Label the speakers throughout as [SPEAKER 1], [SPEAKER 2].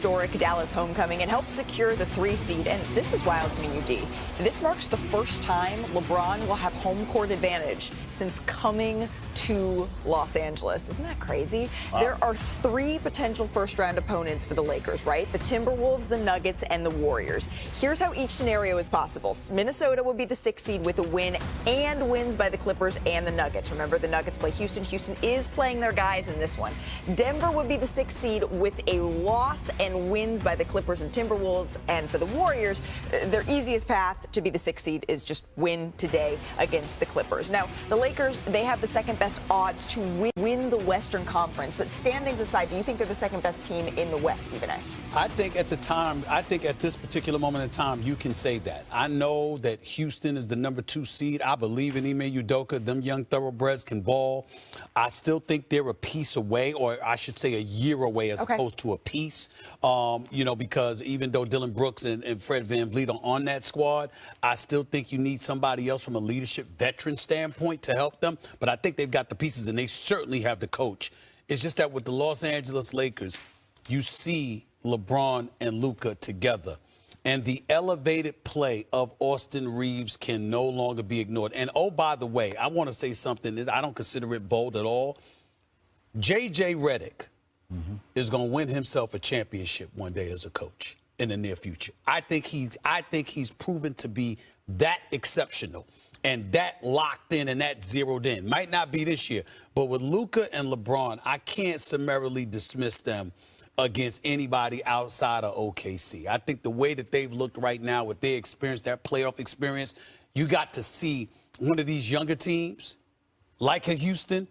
[SPEAKER 1] Historic Dallas homecoming and help secure the 3 seed. And this is wild to me, UD. This marks the first time LeBron will have home court advantage since coming to Los Angeles. Isn't that crazy? Wow. There are 3 potential first-round opponents for the Lakers, right? The Timberwolves, the Nuggets, and the Warriors. Here's how each scenario is possible. Minnesota will be the 6th seed with a win and wins by the Clippers and the Nuggets. Remember, the Nuggets play Houston. Houston is playing their guys in this one. Denver would be the 6th seed with a loss and wins by the Clippers and Timberwolves. And for the Warriors, their easiest path to be the 6th seed is just win today against the Clippers. Now, the Lakers, they have the second best odds to win the Western Conference. But standings aside, do you think they're the second best team in the West, Stephen A?
[SPEAKER 2] I think at this particular moment in time, you can say that. I know that Houston is the number 2 seed. I believe in Ime Udoka. Them young thoroughbreds can ball. I still think they're a piece away, or I should say a year away as opposed to a piece. Because even though Dylan Brooks and Fred VanVleet are on that squad, I still think you need somebody else from a leadership veteran standpoint to help them. But I think they've got the pieces, and they certainly have the coach. It's just that with the Los Angeles Lakers, you see LeBron and Luka together. And the elevated play of Austin Reeves can no longer be ignored. And, oh, by the way, I want to say something that I don't consider it bold at all. J.J. Redick is going to win himself a championship one day as a coach in the near future. I think he's proven to be that exceptional and that locked in and that zeroed in. Might not be this year, but with Luka and LeBron, I can't summarily dismiss them against anybody outside of OKC. I think the way that they've looked right now with their experience, that playoff experience, you got to see one of these younger teams, like a Houston.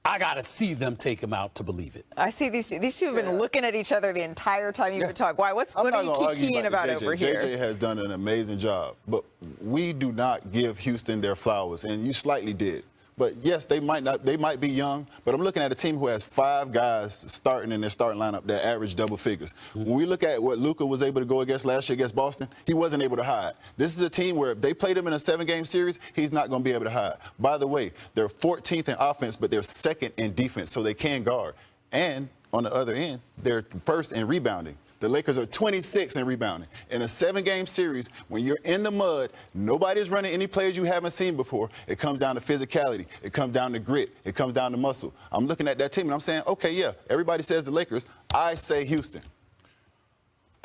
[SPEAKER 2] I got to see them take them out to believe it.
[SPEAKER 1] I see these two have been looking at each other the entire time you've been talking. Why? What are you keying about over here?
[SPEAKER 3] JJ has done an amazing job, but we do not give Houston their flowers, and you slightly did. But yes, they might be young, but I'm looking at a team who has 5 guys starting in their starting lineup that average double figures. When we look at what Luka was able to go against last year against Boston, he wasn't able to hide. This is a team where if they played him in a 7-game series, he's not going to be able to hide. By the way, they're 14th in offense, but they're 2nd in defense, so they can guard. And on the other end, they're 1st in rebounding. The Lakers are 26th in rebounding. In a 7-game series, when you're in the mud, nobody's running any players you haven't seen before. It comes down to physicality. It comes down to grit. It comes down to muscle. I'm looking at that team, and I'm saying, okay, yeah, everybody says the Lakers. I say Houston.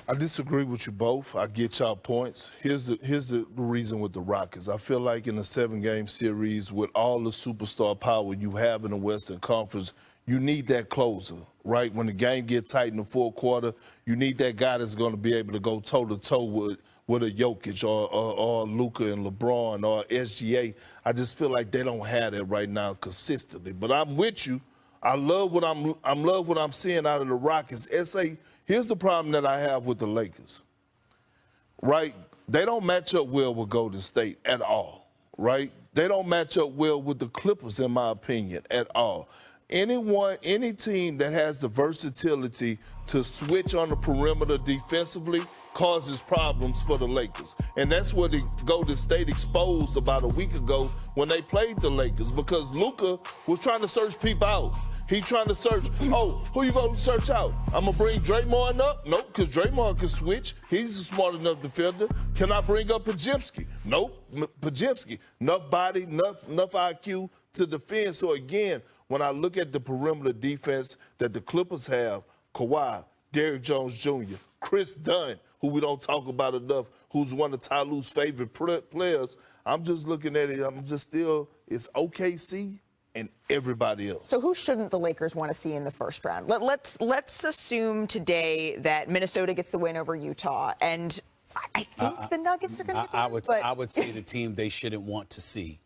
[SPEAKER 4] I disagree with you both. I get y'all points. Here's the reason with the Rockets. I feel like in a 7-game series with all the superstar power you have in the Western Conference, you need that closer, right? When the game gets tight in the fourth quarter, you need that guy that's going to be able to go toe-to-toe with a Jokic or Luka and LeBron or SGA. I just feel like they don't have that right now consistently. But I'm with you. I love what I'm seeing out of the Rockets. SA, here's the problem that I have with the Lakers, right? They don't match up well with Golden State at all, right? They don't match up well with the Clippers, in my opinion, at all. Any team that has the versatility to switch on the perimeter defensively causes problems for the Lakers. And that's what the Golden State exposed about a week ago when they played the Lakers, because Luka was trying to search people out. He trying to search, who you going to search out? I'm going to bring Draymond up? Nope, because Draymond can switch. He's a smart enough defender. Can I bring up Podziemski? Nope, Podziemski. Enough body, enough IQ to defend. So again, when I look at the perimeter defense that the Clippers have, Kawhi, Derrick Jones Jr., Chris Dunn, who we don't talk about enough, who's one of Ty Lue's favorite players, I'm just looking at it, it's OKC and everybody else.
[SPEAKER 1] So who shouldn't the Lakers want to see in the first round? Let's assume today that Minnesota gets the win over Utah, and I think the Nuggets are going to be good.
[SPEAKER 2] I would say the team they shouldn't want to see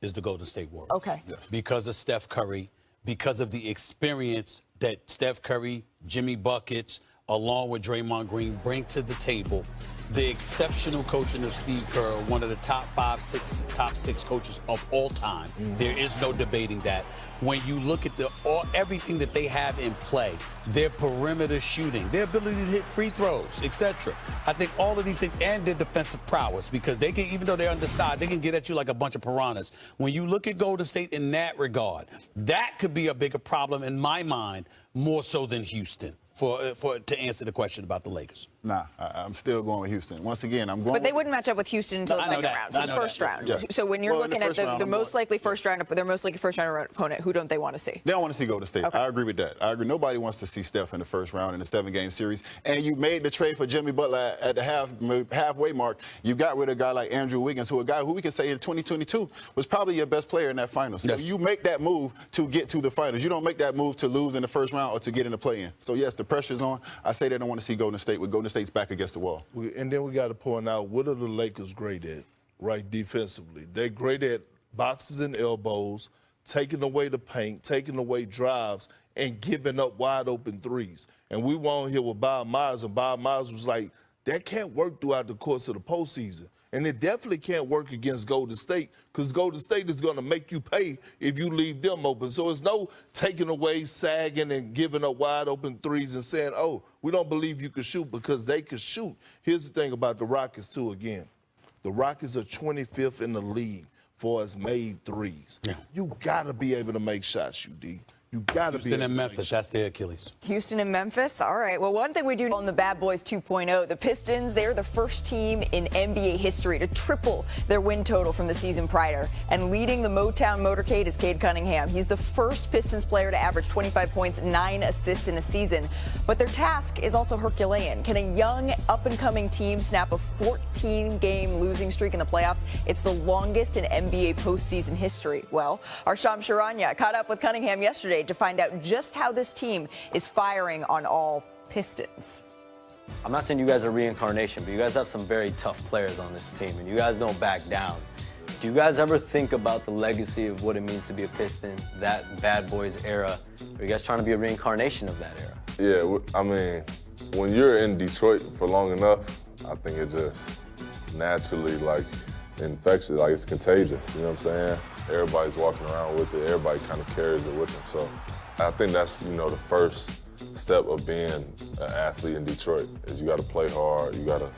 [SPEAKER 2] is the Golden State Warriors.
[SPEAKER 1] Okay.
[SPEAKER 3] Yes.
[SPEAKER 2] Because of Steph Curry, because of the experience that Steph Curry, Jimmy Buckets, along with Draymond Green bring to the table, the exceptional coaching of Steve Kerr, one of the top 6 coaches of all time. There is no debating that. When you look at everything that they have in play, their perimeter shooting, their ability to hit free throws, etc. I think all of these things, and their defensive prowess, because they can, even though they're undersized, they can get at you like a bunch of piranhas. When you look at Golden State in that regard, that could be a bigger problem in my mind, more so than Houston. to answer the question about the Lakers.
[SPEAKER 3] Nah, I'm still going with Houston. Once again, I'm going.
[SPEAKER 1] But they wouldn't match up with Houston until the second round, so the first round.
[SPEAKER 3] Yeah.
[SPEAKER 1] So when you're looking at their most likely first round opponent, who don't they want to see?
[SPEAKER 3] They don't want to see Golden State.
[SPEAKER 1] Okay.
[SPEAKER 3] I agree with that. I agree. Nobody wants to see Steph in the first round in a 7-game series. And you made the trade for Jimmy Butler at the halfway mark. You got rid of a guy like Andrew Wiggins, who we can say in 2022 was probably your best player in that finals. So you make that move to get to the finals. You don't make that move to lose in the first round or to get in the play-in. So yes, the pressure's on. I say they don't want to see Golden State with Golden State's back against the wall.
[SPEAKER 4] And then we got to point out, what are the Lakers great at, right, defensively? They're great at boxes and elbows, taking away the paint, taking away drives, and giving up wide-open threes. And we were on here with Bob Myers, and Bob Myers was like, that can't work throughout the course of the postseason. And it definitely can't work against Golden State, because Golden State is going to make you pay if you leave them open. So it's no taking away, sagging, and giving up wide open threes and saying, oh, we don't believe you can shoot, because they can shoot. Here's the thing about the Rockets, too, again. The Rockets are 25th in the league for us made threes. Yeah. You got to be able to make shots, UD. You got to be
[SPEAKER 2] Houston and Memphis, that's their Achilles.
[SPEAKER 1] Houston and Memphis. All right. Well, one thing we do on the Bad Boys 2.0, the Pistons, they're the first team in NBA history to triple their win total from the season prior. And leading the Motown motorcade is Cade Cunningham. He's the first Pistons player to average 25 points, 9 assists in a season. But their task is also Herculean. Can a young, up-and-coming team snap a 14-game losing streak in the playoffs? It's the longest in NBA postseason history. Well, our Shams Charania caught up with Cunningham yesterday to find out just how this team is firing on all pistons.
[SPEAKER 5] I'm not saying you guys are reincarnation, but you guys have some very tough players on this team, and you guys don't back down. Do you guys ever think about the legacy of what it means to be a Piston, that Bad Boys era? Are you guys trying to be a reincarnation of that era?
[SPEAKER 6] Yeah, I mean, when you're in Detroit for long enough, I think it just naturally, like, infectious, like it's contagious, you know what I'm saying? Everybody's walking around with it, everybody kind of carries it with them. So I think that's, the first step of being an athlete in Detroit is you got to play hard, you got to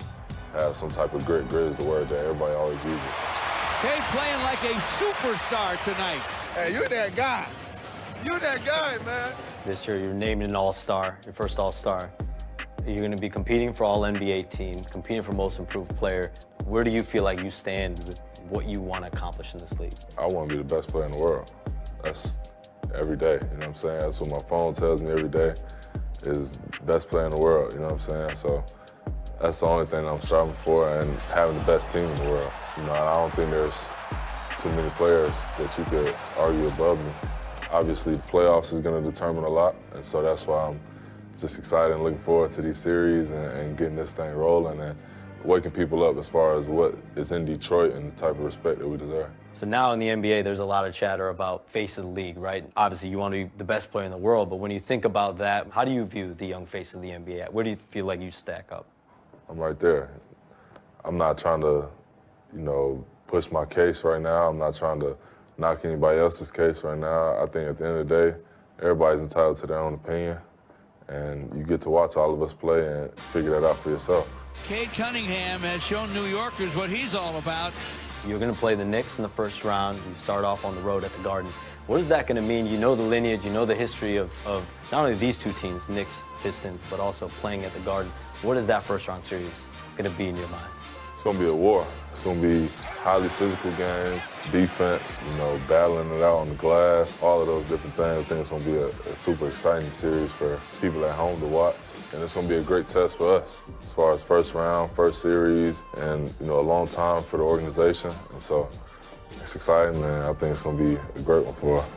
[SPEAKER 6] have some type of grit. Grit is the word that everybody always uses.
[SPEAKER 7] Cade playing like a superstar tonight.
[SPEAKER 8] Hey, you're that guy. You're that guy, man.
[SPEAKER 5] This year, you're named an all-star, your first all-star. You're going to be competing for all-NBA team, competing for most improved player. Where do you feel like you stand with what you want to accomplish in this league?
[SPEAKER 6] I want to be the best player in the world. That's every day, you know what I'm saying? That's what my phone tells me every day is best player in the world, you know what I'm saying? So that's the only thing I'm striving for, and having the best team in the world. I don't think there's too many players that you could argue above me. Obviously, the playoffs is going to determine a lot, and so that's why I'm just excited and looking forward to these series and getting this thing rolling and waking people up as far as what is in Detroit and the type of respect that we deserve.
[SPEAKER 5] So now in the NBA, there's a lot of chatter about face of the league, right? Obviously, you want to be the best player in the world, but when you think about that, how do you view the young face of the NBA? Where do you feel like you stack up?
[SPEAKER 6] I'm right there. I'm not trying to, push my case right now. I'm not trying to knock anybody else's case right now. I think at the end of the day, everybody's entitled to their own opinion, and you get to watch all of us play and figure that out for yourself.
[SPEAKER 7] Cade Cunningham has shown New Yorkers what he's all about.
[SPEAKER 5] You're going to play the Knicks in the first round. You start off on the road at the Garden. What is that going to mean? You know the lineage, you know the history of not only these two teams, Knicks, Pistons, but also playing at the Garden. What is that first round series going to be in your mind?
[SPEAKER 6] It's going to be a war. It's going to be highly physical games, defense, battling it out on the glass, all of those different things. I think it's going to be a super exciting series for people at home to watch. And it's going to be a great test for us as far as first round, first series, and, a long time for the organization. And so it's exciting, and I think it's going to be a great one for us.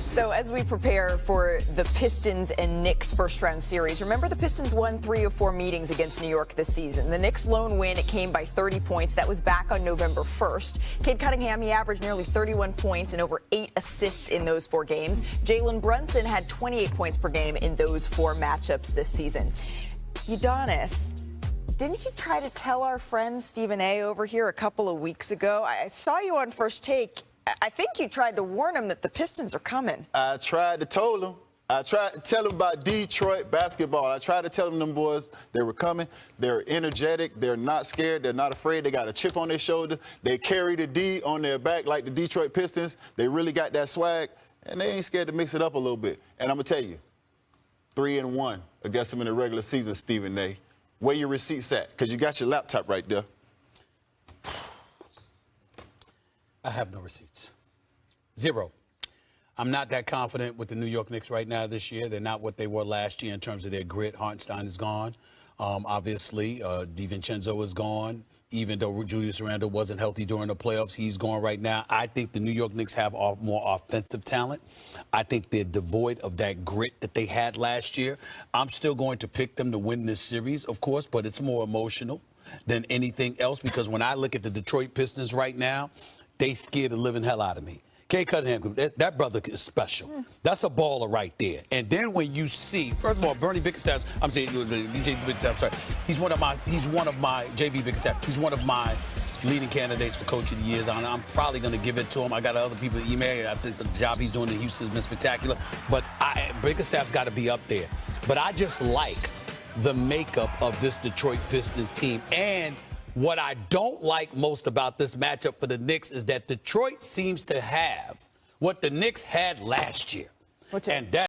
[SPEAKER 1] So as we prepare for the Pistons and Knicks first round series, remember the Pistons won 3 of 4 meetings against New York this season. The Knicks' lone win, it came by 30 points. That was back on November 1st. Cade Cunningham, he averaged nearly 31 points and over 8 assists in those 4 games. Jalen Brunson had 28 points per game in those 4 matchups this season. Udonis, didn't you try to tell our friend Stephen A. over here a couple of weeks ago? I saw you on First Take. I think you tried to warn him that the Pistons are coming.
[SPEAKER 3] I tried to tell him. I tried to tell him about Detroit basketball. I tried to tell them boys they were coming. They're energetic. They're not scared. They're not afraid. They got a chip on their shoulder. They carry the D on their back like the Detroit Pistons. They really got that swag, and they ain't scared to mix it up a little bit. And I'm going to tell you, 3-1 against them in the regular season, Stephen A. Where your receipts at? Because you got your laptop right there.
[SPEAKER 2] I have no receipts. Zero. I'm not that confident with the New York Knicks right now this year. They're not what they were last year in terms of their grit. Hartenstein is gone. Obviously, DiVincenzo is gone. Even though Julius Randle wasn't healthy during the playoffs, he's gone right now. I think the New York Knicks have more offensive talent. I think they're devoid of that grit that they had last year. I'm still going to pick them to win this series, of course, but it's more emotional than anything else because when I look at the Detroit Pistons right now, they scare the living hell out of me. Cade Cunningham, that brother is special. That's a baller right there. And then when you see, first of all, Bronny Bickerstaff, I'm saying JB Bickerstaff, sorry, he's one of my JB Bickerstaff. He's one of my leading candidates for Coach of the Year. I'm probably going to give it to him. I got other people email. I think the job he's doing in Houston has been spectacular. But Bickerstaff's got to be up there. But I just like the makeup of this Detroit Pistons team. And what I don't like most about this matchup for the Knicks is that Detroit seems to have what the Knicks had last year.
[SPEAKER 1] Which
[SPEAKER 2] and
[SPEAKER 1] is?
[SPEAKER 2] that